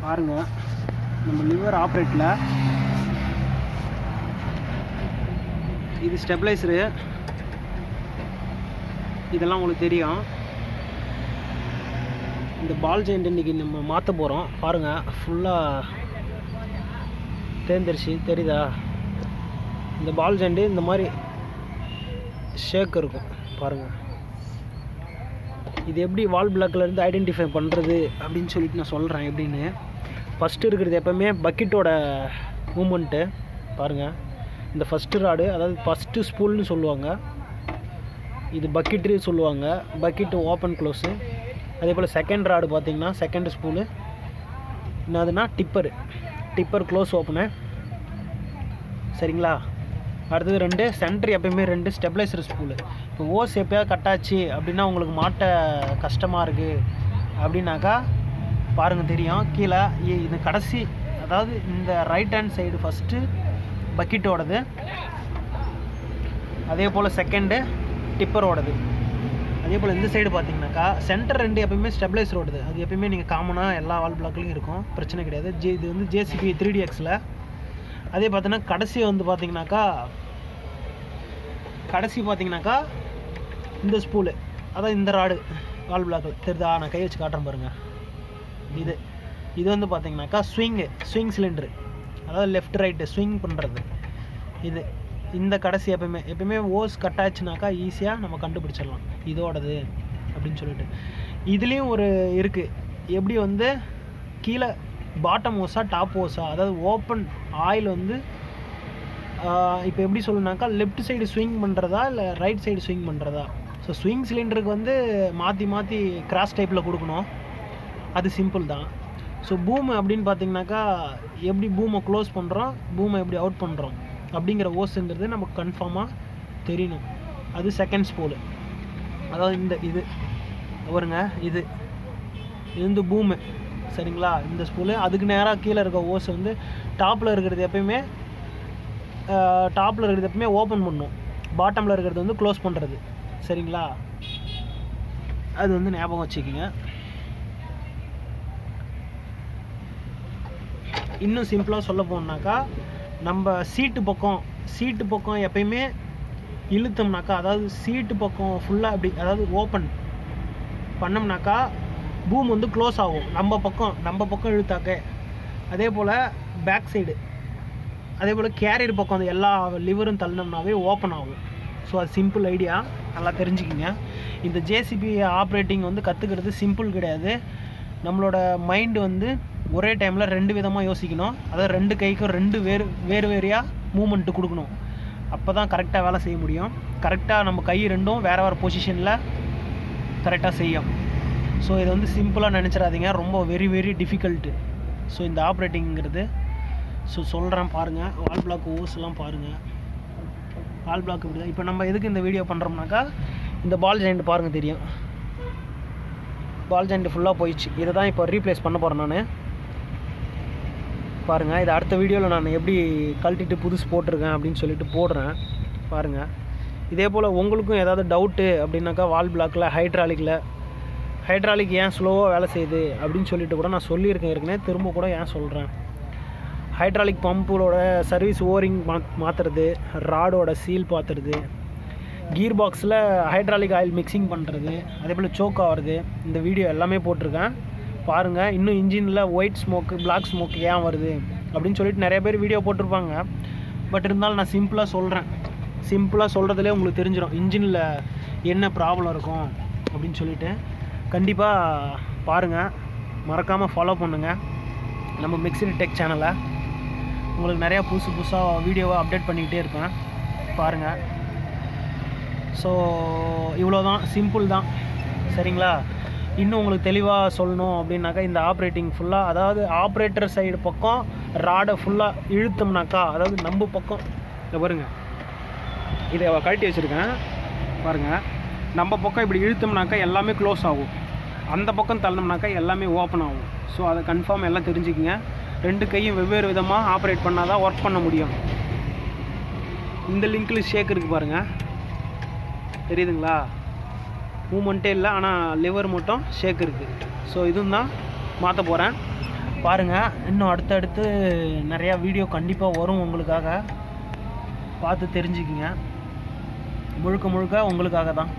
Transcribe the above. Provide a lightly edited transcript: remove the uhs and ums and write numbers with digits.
பாருங்கள், நம்ம லிவர் ஆப்ரேட்டில் இது ஸ்டெபிளைசரு, இதெல்லாம் உங்களுக்கு தெரியும். இந்த பால் ஜாயிண்ட் இன்றைக்கி நம்ம மாற்ற போகிறோம். பாருங்கள், ஃபுல்லாக தேர்ந்துருச்சு, தெரியுதா? இந்த பால் ஜாயிண்ட்டு இந்த மாதிரி ஷேக் இருக்கும் பாருங்கள். இது எப்படி வால் பிளாக்லேருந்து ஐடென்டிஃபை பண்ணுறது அப்படின்னு சொல்லிட்டு நான் சொல்கிறேன் எப்படின்னு. ஃபஸ்ட்டு இருக்கிறது எப்போவுமே பக்கெட்டோட மூமெண்ட்டு பாருங்கள். இந்த ஃபஸ்ட்டு ராடு, அதாவது ஃபஸ்ட்டு ஸ்பூல்னு சொல்லுவாங்க, இது பக்கெட்டு சொல்லுவாங்க. Bucket open close. அதே போல் செகண்ட் ராடு பார்த்திங்கன்னா செகண்ட் ஸ்பூலு என்னதுன்னா டிப்பர் க்ளோஸ் ஓப்பனு, சரிங்களா? அடுத்தது 2 சென்டர், எப்போயுமே 2 ஸ்டெபிளைசர் ஸ்பூலு. இப்போ ஓஸ் எப்போயாவது கட்டாச்சு அப்படின்னா உங்களுக்கு மாட்ட கஷ்டமாக இருக்குது அப்படின்னாக்கா பாருங்கள், தெரியும் கீழே இது கடைசி, அதாவது இந்த ரைட் ஹேண்ட் சைடு ஃபஸ்ட்டு பக்கெட்டோடது, அதே போல் செகண்டு டிப்பரோடது. அதே போல் இந்த சைடு பார்த்தீங்கன்னாக்கா சென்டர் 2 எப்போயுமே ஸ்டெபிளைசரோடது. அது எப்போயுமே நீங்கள் காமனாக எல்லா வால் பிளாக்லையும் இருக்கும், பிரச்சனை கிடையாது. இது வந்து JCB 3DXல. அதே பார்த்தீங்கன்னா கடைசி வந்து பார்த்தீங்கன்னாக்கா இந்த ஸ்பூலு, அதான் இந்த ராடு வால் பிளாக்கில் தெரியுதா? நான் கை வச்சு காட்டுறேன் பாருங்கள். இது வந்து பார்த்தீங்கன்னாக்கா ஸ்விங் சிலிண்டரு, அதாவது லெஃப்ட் ரைட்டு ஸ்விங் பண்ணுறது. இந்த கடைசி எப்பயுமே ஓஸ் கட் ஆச்சுனாக்கா ஈஸியாக நம்ம கண்டுபிடிச்சிடலாம் இதோடது அப்படின்னு சொல்லிட்டு. இதுலேயும் ஒரு இருக்குது, எப்படி வந்து கீழே பாட்டம் ஓஸா டாப் ஓஸா, அதாவது ஓப்பன் ஆயில் வந்து இப்போ எப்படி சொல்லணுனாக்கா லெஃப்ட் சைடு ஸ்விங் பண்ணுறதா இல்லை ரைட் சைடு ஸ்விங் பண்ணுறதா. ஸோ ஸ்விங் சிலிண்டருக்கு வந்து மாற்றி கிராஸ் டைப்பில் கொடுக்கணும், அது சிம்பிள் தான். ஸோ பூம் அப்படின்னு பார்த்தீங்கன்னாக்கா எப்படி பூமை க்ளோஸ் பண்ணுறோம், பூமை எப்படி அவுட் பண்ணுறோம் அப்படிங்கிற ஓஸுங்கிறது நமக்கு கன்ஃபார்மாக தெரியணும். அது செகண்ட் ஸ்பூலு, அதாவது இது வருங்க, இது வந்து பூமு, சரிங்களா? இந்த ஸ்பூலு. அதுக்கு நேராக கீழே இருக்க ஓஸ் வந்து டாப்பில் இருக்கிறது எப்பயுமே ஓப்பன் பண்ணணும், பாட்டமில் இருக்கிறது வந்து க்ளோஸ் பண்ணுறது, சரிங்களா? அது வந்து ஞாபகம் வச்சுக்கிங்க. இன்னும் சிம்பிளாக சொல்ல போனாக்கா, நம்ம சீட்டு பக்கம் எப்பயுமே இழுத்தோம்னாக்கா, அதாவது சீட்டு பக்கம் ஃபுல்லாக அப்படி, அதாவது ஓப்பன் பண்ணோம்னாக்கா பூம் வந்து க்ளோஸ் ஆகும் நம்ம பக்கம் இழுத்தாக்க. அதே போல் பேக் சைடு, அதே போல் கேரியர் பக்கம் அந்த எல்லா லிவரும் தள்ளினோம்னாவே ஓப்பன் ஆகும். ஸோ அது சிம்பிள் ஐடியா, நல்லா தெரிஞ்சுக்கிங்க. இந்த JCB ஆப்ரேட்டிங் வந்து கற்றுக்கிறது சிம்பிள் கிடையாது. நம்மளோட மைண்டு வந்து ஒரே டைமில் 2 விதமாக யோசிக்கணும், அதாவது 2 கைக்கும் 2 வேறையாக மூமெண்ட்டு கொடுக்கணும். அப்போ தான் கரெக்டாக வேலை செய்ய முடியும். கரெக்டாக நம்ம கை 2ம் வேறு பொசிஷனில் கரெக்டாக செய்யும். ஸோ இதை வந்து சிம்பிளாக நினச்சிடாதீங்க, ரொம்ப வெரி டிஃபிகல்ட்டு. ஸோ இந்த ஆப்ரேட்டிங்கிறது சொல்கிறேன் பாருங்கள். வால் பிளாக் ஓஸ்லாம் பாருங்கள், வால் பிளாக் இப்படி தான். இப்போ நம்ம எதுக்கு இந்த வீடியோ பண்ணுறோம்னாக்கா, இந்த பால் ஜாயிண்ட் பாருங்கள், தெரியும் பால் ஜாயிண்ட் ஃபுல்லாக போயிடுச்சு. இதை தான் இப்போ ரீப்ளேஸ் பண்ண போகிறேன் நான். பாருங்கள், இது அடுத்த வீடியோவில் நான் எப்படி கழட்டிட்டு புதுசு போட்டிருக்கேன் அப்படின்னு சொல்லிட்டு போடுறேன் பாருங்கள். இதே போல் உங்களுக்கும் ஏதாவது டவுட்டு அப்படின்னாக்கா, வால் பிளாக்கில் ஹைட்ராலிக் ஏன் ஸ்லோவாக வேலை செய்யுது அப்படின்னு சொல்லிட்டு கூட நான் சொல்லியிருக்கேன் ஏற்கனவே, திரும்ப கூட ஏன் சொல்கிறேன். ஹைட்ராலிக் பம்போட சர்வீஸ் ஓரிங் மாற்றுறது, ராடோட சீல் பார்த்துறது, கீர் பாக்ஸில் ஹைட்ராலிக் ஆயில் மிக்சிங் பண்ணுறது, அதே போல் சோக் ஆகிறது, இந்த வீடியோ எல்லாமே போட்டிருக்கேன் பாருங்கள். இன்னும் இன்ஜினில் ஒயிட் ஸ்மோக்கு பிளாக் ஸ்மோக்கு ஏன் வருது அப்படின்னு சொல்லிட்டு நிறைய பேர் வீடியோ போட்டிருப்பாங்க. பட் இருந்தாலும் நான் சிம்பிளாக சொல்கிறதுலே உங்களுக்கு தெரிஞ்சிடும் இன்ஜினில் என்ன ப்ராப்ளம் இருக்கும் அப்படின்னு சொல்லிட்டு. கண்டிப்பாக பாருங்கள், மறக்காமல் ஃபாலோ பண்ணுங்கள் நம்ம மிக்ஸி டெக் சேனலை. உங்களுக்கு நிறையா புதுசாக வீடியோவை அப்டேட் பண்ணிக்கிட்டே இருப்பேன் பாருங்கள். ஸோ இவ்வளோ தான், சிம்பிள் தான், சரிங்களா? இன்னும் உங்களுக்கு தெளிவாக சொல்லணும் அப்படின்னாக்கா, இந்த ஆப்ரேட்டிங் ஃபுல்லாக, அதாவது ஆப்ரேட்டர் சைடு பக்கம் ராடை ஃபுல்லாக இழுத்தோம்னாக்கா, அதாவது நம்ம பக்கம் இதை பாருங்கள், இதை கழட்டி வச்சுருக்கேன் பாருங்கள். நம்ம பக்கம் இப்படி இழுத்தோம்னாக்கா எல்லாமே க்ளோஸ் ஆகும், அந்த பக்கம் தள்ளணும்னாக்கா எல்லாமே ஓப்பன் ஆகும். ஸோ அதை கன்ஃபார்ம் எல்லாம் தெரிஞ்சுக்கிங்க. 2 கையும் வெவ்வேறு விதமாக ஆப்ரேட் பண்ணால் தான் ஒர்க் பண்ண முடியும். இந்த லிங்கில் ஷேக் இருக்குது பாருங்கள், தெரியுதுங்களா? மூமெண்ட்டே இல்லை, ஆனால் லிவர் மட்டும் ஷேக் இருக்குது. ஸோ இதுவும் தான் மாற்ற போகிறேன் பாருங்கள். இன்னும் அடுத்தடுத்து நிறையா வீடியோ கண்டிப்பாக வரும் உங்களுக்காக, பார்த்து தெரிஞ்சுக்கிங்க. முழுக்க முழுக்க உங்களுக்காக தான்.